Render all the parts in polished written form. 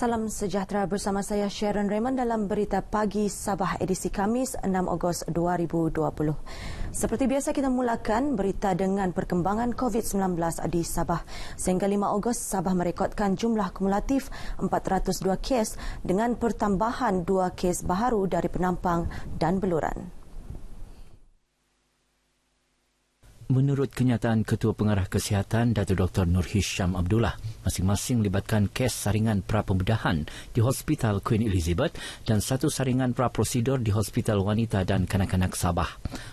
Salam sejahtera, bersama saya Sharon Raymond dalam Berita Pagi Sabah edisi Khamis 6 Ogos 2020. Seperti biasa kita mulakan berita dengan perkembangan COVID-19 di Sabah. Sehingga 5 Ogos, Sabah merekodkan jumlah kumulatif 402 kes dengan pertambahan 2 kes baharu dari Penampang dan Beluran. Menurut kenyataan Ketua Pengarah Kesihatan Datuk Dr. Nur Hisham Abdullah, masing-masing melibatkan kes saringan pra-pembedahan di Hospital Queen Elizabeth dan 1 saringan pra-prosedur di Hospital Wanita dan Kanak-Kanak Sabah.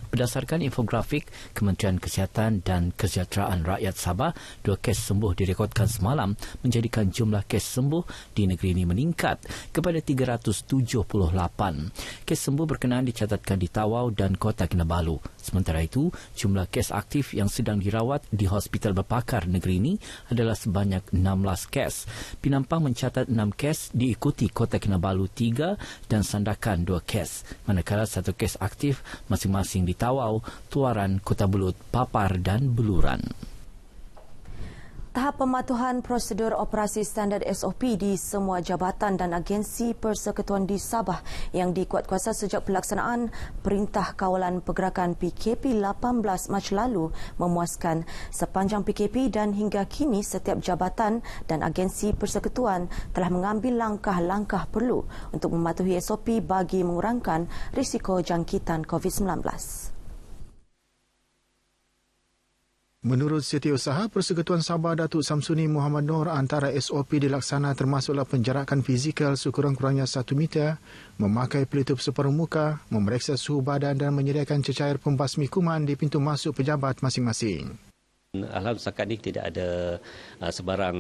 Berdasarkan infografik Kementerian Kesihatan dan Kesejahteraan Rakyat Sabah, 2 kes sembuh direkodkan semalam menjadikan jumlah kes sembuh di negeri ini meningkat kepada 378. Kes sembuh berkenaan dicatatkan di Tawau dan Kota Kinabalu. Sementara itu, jumlah kes aktif yang sedang dirawat di hospital berpakar negeri ini adalah sebanyak 16 kes. Penampang mencatat 6 kes, diikuti Kota Kinabalu 3 dan Sandakan 2 kes. Manakala 1 kes aktif masing-masing di Tawau, Tuaran, Kota Belud, Papar dan Beluran. Tahap pematuhan prosedur operasi standard SOP di semua jabatan dan agensi persekutuan di Sabah yang dikuatkuasa sejak pelaksanaan Perintah Kawalan Pergerakan PKP 18 Mac lalu memuaskan. Sepanjang PKP dan hingga kini setiap jabatan dan agensi persekutuan telah mengambil langkah-langkah perlu untuk mematuhi SOP bagi mengurangkan risiko jangkitan COVID-19. Menurut Setiausaha Persekutuan Sabah Datuk Samsuni Muhammad Noor, antara SOP dilaksana termasuklah penjarakan fizikal sekurang-kurangnya 1 meter, memakai pelitup separuh muka, memeriksa suhu badan dan menyediakan cecair pembasmi kuman di pintu masuk pejabat masing-masing. Alhamdulillah setakat ini tidak ada sebarang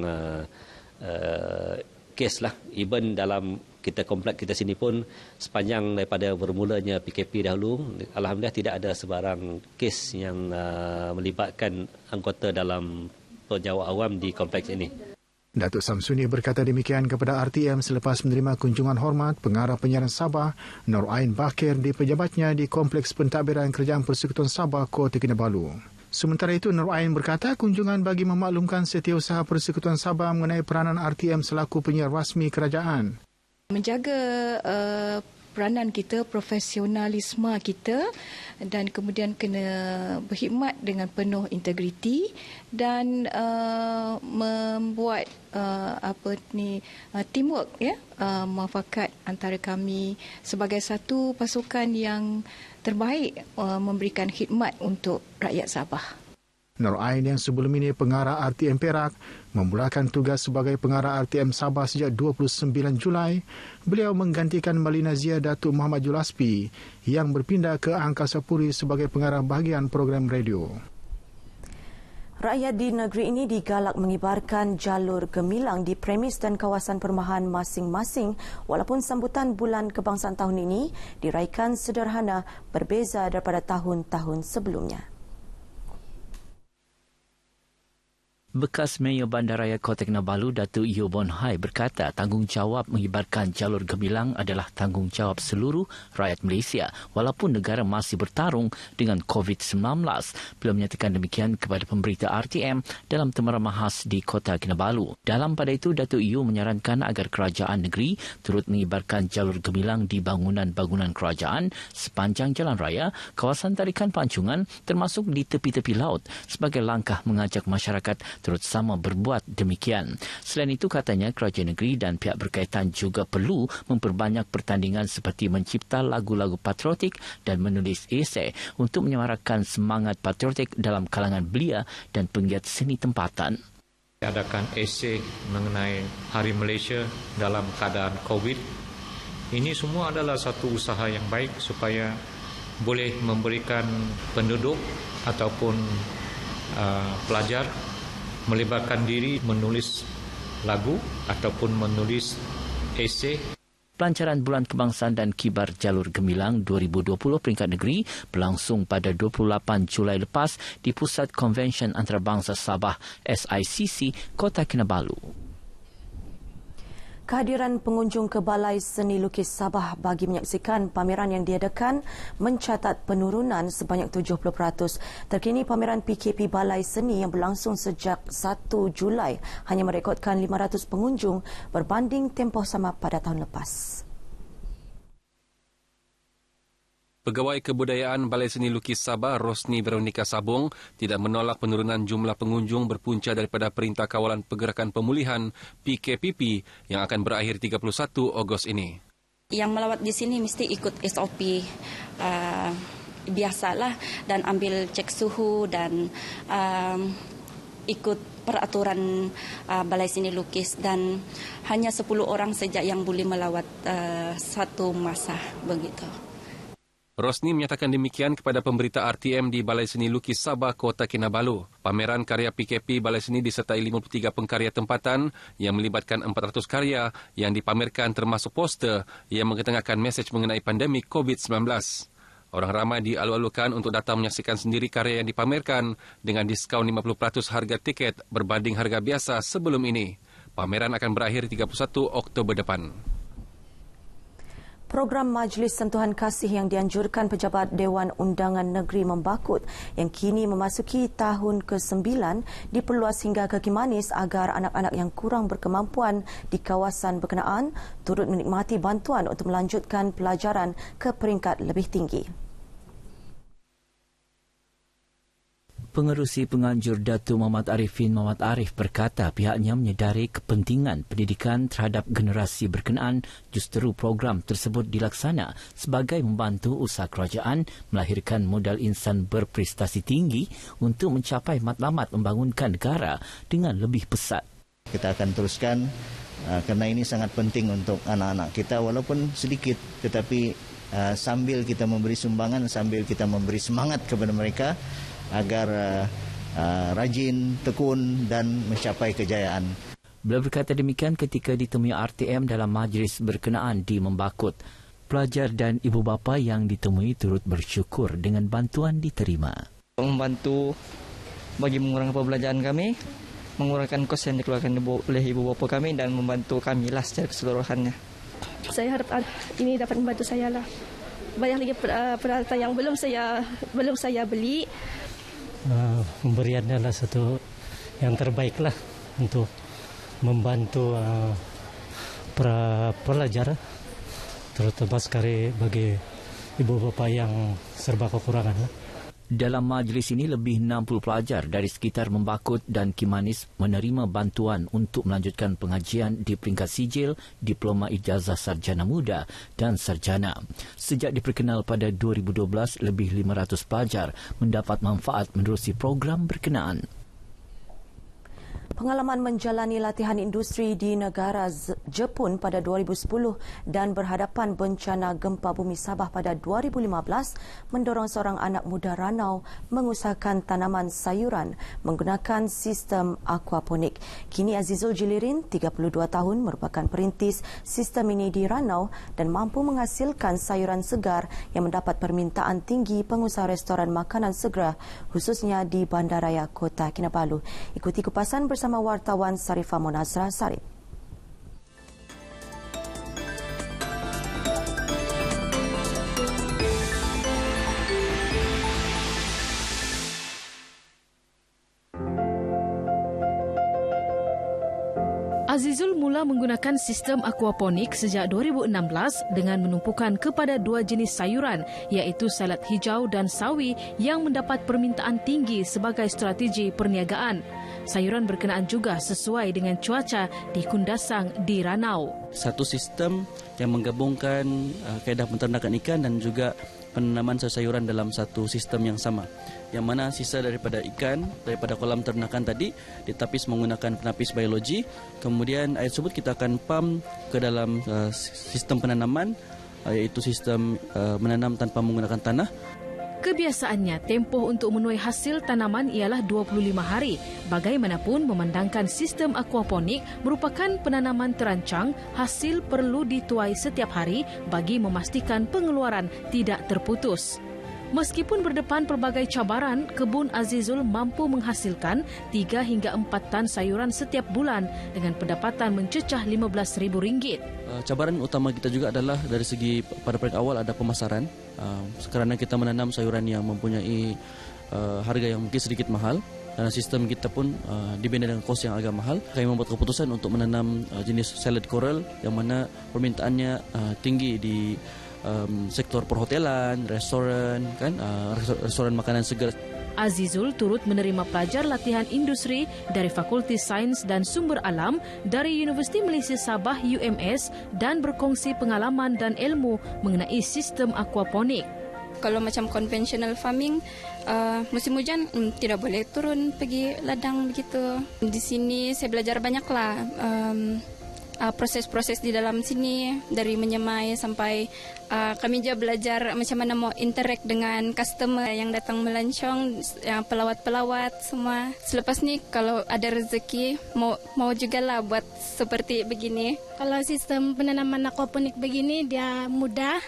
kes lah. Even dalam kita komplek kita sini pun sepanjang daripada bermulanya PKP dahulu, alhamdulillah tidak ada sebarang kes yang melibatkan anggota dalam penjawat awam di kompleks ini. Datuk Samsuni berkata demikian kepada RTM selepas menerima kunjungan hormat Pengarah Penyiaran Sabah Nur Ain Bakir di pejabatnya di Kompleks Pentadbiran Kerajaan Persekutuan Sabah, Kota Kinabalu. Sementara itu, Nur Ain berkata kunjungan bagi memaklumkan Setiausaha Persekutuan Sabah mengenai peranan RTM selaku penyiar rasmi kerajaan. Menjaga peranan kita, profesionalisme kita, dan kemudian kena berkhidmat dengan penuh integriti dan membuat teamwork, muafakat antara kami sebagai satu pasukan yang terbaik memberikan khidmat untuk rakyat Sabah. Nur Ain yang sebelum ini pengarah RTM Perak memulakan tugas sebagai pengarah RTM Sabah sejak 29 Julai. Beliau menggantikan Malina Zia Datuk Muhammad Julaspi yang berpindah ke Angkasa Puri sebagai pengarah bahagian program radio. Rakyat di negeri ini digalak mengibarkan jalur gemilang di premis dan kawasan perumahan masing-masing walaupun sambutan Bulan Kebangsaan tahun ini diraikan sederhana berbeza daripada tahun-tahun sebelumnya. Bekas Mayor Bandaraya Kota Kinabalu, Datuk Yeo Bon Hai berkata tanggungjawab mengibarkan jalur gemilang adalah tanggungjawab seluruh rakyat Malaysia walaupun negara masih bertarung dengan COVID-19. Beliau menyatakan demikian kepada pemberita RTM dalam temerama khas di Kota Kinabalu. Dalam pada itu, Datuk Yeo menyarankan agar kerajaan negeri turut mengibarkan jalur gemilang di bangunan-bangunan kerajaan sepanjang jalan raya, kawasan tarikan pancungan termasuk di tepi-tepi laut sebagai langkah mengajak masyarakat turut sama berbuat demikian. Selain itu, katanya kerajaan negeri dan pihak berkaitan juga perlu memperbanyak pertandingan seperti mencipta lagu-lagu patriotik dan menulis esei untuk menyemarakan semangat patriotik dalam kalangan belia dan penggiat seni tempatan. Adakan esei mengenai Hari Malaysia dalam keadaan COVID. Ini semua adalah satu usaha yang baik supaya boleh memberikan penduduk ataupun pelajar melibatkan diri menulis lagu ataupun menulis esei. Pelancaran Bulan Kebangsaan dan Kibar Jalur Gemilang 2020 peringkat negeri berlangsung pada 28 Julai lepas di Pusat Konvensyen Antarabangsa Sabah SICC, Kota Kinabalu. Kehadiran pengunjung ke Balai Seni Lukis Sabah bagi menyaksikan pameran yang diadakan mencatat penurunan sebanyak 70%. Terkini pameran PKP Balai Seni yang berlangsung sejak 1 Julai hanya merekodkan 500 pengunjung berbanding tempoh sama pada tahun lepas. Pegawai Kebudayaan Balai Seni Lukis Sabah, Rosni Veronica Sabung, tidak menolak penurunan jumlah pengunjung berpunca daripada Perintah Kawalan Pergerakan Pemulihan PKPP yang akan berakhir 31 Ogos ini. Yang melawat di sini mesti ikut SOP biasalah dan ambil cek suhu dan ikut peraturan Balai Seni Lukis dan hanya 10 orang saja yang boleh melawat satu masa begitu. Rosni menyatakan demikian kepada pemberita RTM di Balai Seni Lukis Sabah, Kota Kinabalu. Pameran karya PKP Balai Seni disertai 53 pengkarya tempatan yang melibatkan 400 karya yang dipamerkan termasuk poster yang mengetengahkan mesej mengenai pandemik COVID-19. Orang ramai dialu-alukan untuk datang menyaksikan sendiri karya yang dipamerkan dengan diskaun 50% harga tiket berbanding harga biasa sebelum ini. Pameran akan berakhir 31 Oktober depan. Program Majlis Sentuhan Kasih yang dianjurkan Pejabat Dewan Undangan Negeri Membakut yang kini memasuki tahun ke-9 diperluas hingga ke Kimanis agar anak-anak yang kurang berkemampuan di kawasan berkenaan turut menikmati bantuan untuk melanjutkan pelajaran ke peringkat lebih tinggi. Pengerusi Penganjur Datuk Muhammad Arifin Muhammad Arif berkata pihaknya menyedari kepentingan pendidikan terhadap generasi berkenaan, justeru program tersebut dilaksana sebagai membantu usaha kerajaan melahirkan modal insan berprestasi tinggi untuk mencapai matlamat membangunkan negara dengan lebih pesat. Kita akan teruskan kerana ini sangat penting untuk anak-anak kita walaupun sedikit, tetapi sambil kita memberi sumbangan, sambil kita memberi semangat kepada mereka agar rajin, tekun dan mencapai kejayaan. Beliau berkata demikian ketika ditemui RTM dalam majlis berkenaan di Membakut. Pelajar dan ibu bapa yang ditemui turut bersyukur dengan bantuan diterima. Membantu bagi mengurangi pembelajaran kami, mengurangkan kos yang dikeluarkan oleh ibu bapa kami dan membantu kami lah secara keseluruhannya. Saya harap ini dapat membantu saya lah. Banyak lagi peralatan yang belum saya beli. Pemberian adalah satu yang terbaik lah untuk membantu para pelajar, terutama sekali bagi ibu bapa yang serba kekurangan. Dalam majlis ini, lebih 60 pelajar dari sekitar Membakut dan Kimanis menerima bantuan untuk melanjutkan pengajian di peringkat sijil, diploma ijazah sarjana muda dan sarjana. Sejak diperkenal pada 2012, lebih 500 pelajar mendapat manfaat menerusi program berkenaan. Pengalaman menjalani latihan industri di negara Jepun pada 2010 dan berhadapan bencana gempa bumi Sabah pada 2015 mendorong seorang anak muda Ranau mengusahakan tanaman sayuran menggunakan sistem aquaponik. Kini Azizul Jilirin, 32 tahun, merupakan perintis sistem ini di Ranau dan mampu menghasilkan sayuran segar yang mendapat permintaan tinggi pengusaha restoran makanan segera khususnya di Bandaraya Kota Kinabalu. Ikuti kupasan bersama wartawan Sarifah Monazra Sarip. Azizul mula menggunakan sistem aquaponik sejak 2016 dengan menumpukan kepada 2 jenis sayuran iaitu salad hijau dan sawi yang mendapat permintaan tinggi sebagai strategi perniagaan. Sayuran berkenaan juga sesuai dengan cuaca di Kundasang di Ranau. Satu sistem yang menggabungkan kaedah penternakan ikan dan juga penanaman sayuran dalam satu sistem yang sama. Yang mana sisa daripada ikan, daripada kolam ternakan tadi ditapis menggunakan penapis biologi. Kemudian air tersebut kita akan pump ke dalam sistem penanaman, iaitu sistem menanam tanpa menggunakan tanah. Kebiasaannya, tempoh untuk menuai hasil tanaman ialah 25 hari. Bagaimanapun, memandangkan sistem aquaponik merupakan penanaman terancang, hasil perlu dituai setiap hari bagi memastikan pengeluaran tidak terputus. Meskipun berdepan pelbagai cabaran, kebun Azizul mampu menghasilkan 3 hingga 4 tan sayuran setiap bulan dengan pendapatan mencecah RM15,000. Cabaran utama kita juga adalah dari segi pada peringkat awal ada pemasaran. Kerana kita menanam sayuran yang mempunyai harga yang mungkin sedikit mahal. Dan sistem kita pun dibina dengan kos yang agak mahal. Kami membuat keputusan untuk menanam jenis salad coral yang mana permintaannya tinggi di sektor perhotelan, restoran, restoran makanan segar. Azizul turut menerima pelajar latihan industri dari Fakulti Sains dan Sumber Alam dari Universiti Malaysia Sabah UMS dan berkongsi pengalaman dan ilmu mengenai sistem aquaponik. Kalau macam conventional farming, musim hujan tidak boleh turun pergi ladang begitu. Di sini saya belajar banyaklah proses-proses di dalam sini, dari menyemai sampai kami juga belajar macam mana mau interact dengan customer yang datang melancong, pelawat-pelawat semua. Selepas ni kalau ada rezeki mau jugalah buat seperti begini. Kalau sistem penanaman aquaponik begini dia mudah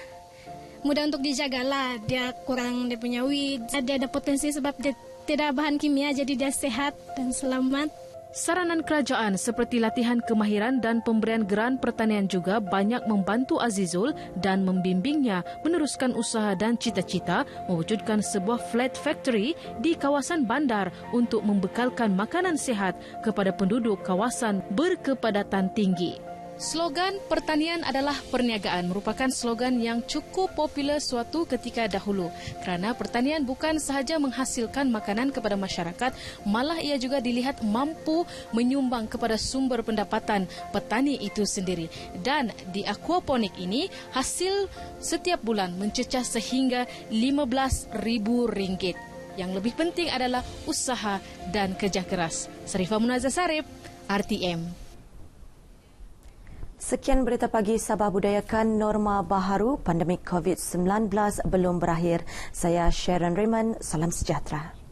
untuk dijagalah. Dia kurang dia punya weed. Dia ada potensi sebab dia tidak bahan kimia, jadi dia sehat dan selamat. Saranan kerajaan seperti latihan kemahiran dan pemberian geran pertanian juga banyak membantu Azizul dan membimbingnya meneruskan usaha dan cita-cita mewujudkan sebuah flat factory di kawasan bandar untuk membekalkan makanan sihat kepada penduduk kawasan berkepadatan tinggi. Slogan pertanian adalah perniagaan merupakan slogan yang cukup popular suatu ketika dahulu kerana pertanian bukan sahaja menghasilkan makanan kepada masyarakat, malah ia juga dilihat mampu menyumbang kepada sumber pendapatan petani itu sendiri. Dan di aquaponik ini hasil setiap bulan mencecah sehingga RM15,000. Yang lebih penting adalah usaha dan kerja keras. Sarifah Munazah Sarip, RTM. Sekian berita pagi Sabah Budayakan. Norma baharu pandemik COVID-19 belum berakhir. Saya Sharon Raymond. Salam sejahtera.